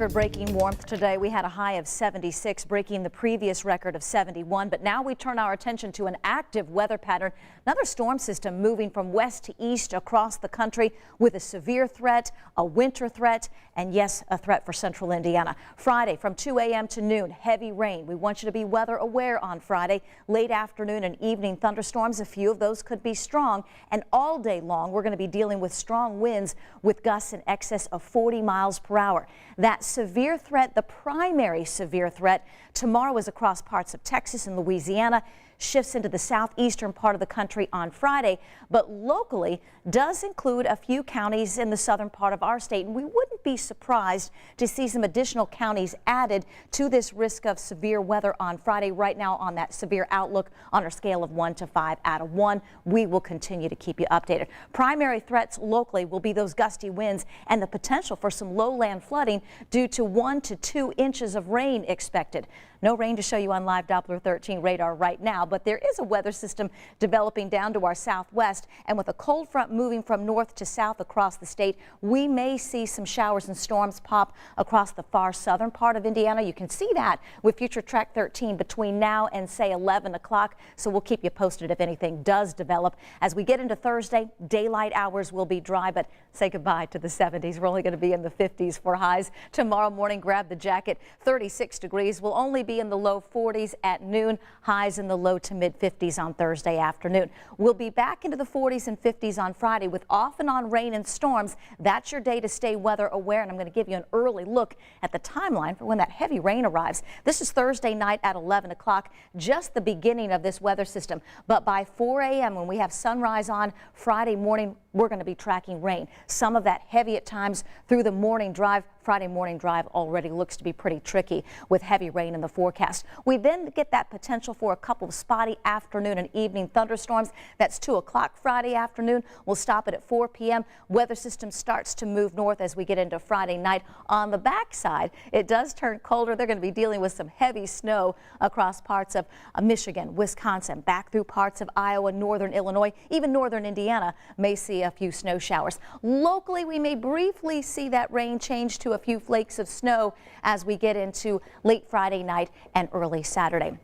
Record-breaking warmth today. We had a high of 76, breaking the previous record of 71. But now we turn our attention to an active weather pattern. Another storm system moving from west to east across the country with a severe threat, a winter threat, and yes, a threat for central Indiana. Friday from 2 a.m. to noon, heavy rain. We want you to be weather aware on Friday. Late afternoon and evening thunderstorms. A few of those could be strong. And all day long, we're going to be dealing with strong winds with gusts in excess of 40 miles per hour. That severe threat, the primary severe threat, tomorrow is across parts of Texas and Louisiana, shifts into the southeastern part of the country on Friday, but locally does include a few counties in the southern part of our state. And we wouldn't be surprised to see some additional counties added to this risk of severe weather on Friday. Right now on that severe outlook on our scale of 1 to 5 out of 1. We will continue to keep you updated. Primary threats locally will be those gusty winds and the potential for some lowland flooding due to 1 to 2 inches of rain expected. No rain to show you on live Doppler 13 radar right now, but there is a weather system developing down to our southwest, and with a cold front moving from north to south across the state, we may see some showers and storms pop across the far southern part of Indiana. You can see that with future track 13 between now and say 11 o'clock, so we'll keep you posted if anything does develop. As we get into Thursday, daylight hours will be dry, but say goodbye to the 70s. We're only going to be in the 50s for highs. Tomorrow morning, grab the jacket. 36 degrees. Will only be in the low 40s at noon. Highs in the low to mid 50s on Thursday afternoon. We'll be back into the 40s and 50s on Friday with off and on rain and storms. That's your day to stay weather aware, and I'm going to give you an early look at the timeline for when that heavy rain arrives. This is Thursday night at 11 o'clock, just the beginning of this weather system. But by 4 a.m. when we have sunrise on Friday morning, we're going to be tracking rain. Some of that heavy at times through the morning drive. Friday morning drive already looks to be pretty tricky with heavy rain in the forecast. We then get that potential for a couple of spotty afternoon and evening thunderstorms. That's 2 o'clock Friday afternoon. We'll stop it at 4 p.m. Weather system starts to move north as we get into Friday night. On the backside, it does turn colder. They're going to be dealing with some heavy snow across parts of Michigan, Wisconsin, back through parts of Iowa, northern Illinois, even northern Indiana may see a few snow showers. Locally, we may briefly see that rain change to a few flakes of snow as we get into late Friday night and early Saturday.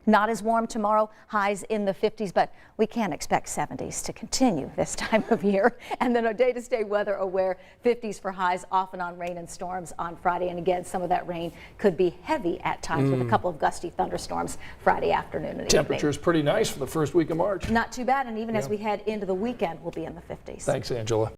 Not as warm tomorrow, highs in the 50s, but we can't expect 70s to continue this time of year. And then a day to stay weather aware, 50s for highs, off and on rain and storms on Friday. And again, some of that rain could be heavy at times with a couple of gusty thunderstorms Friday afternoon and Temperature is pretty nice for the first week of March. Not too bad, and even as we head into the weekend, we'll be in the 50s. Thanks, Angela.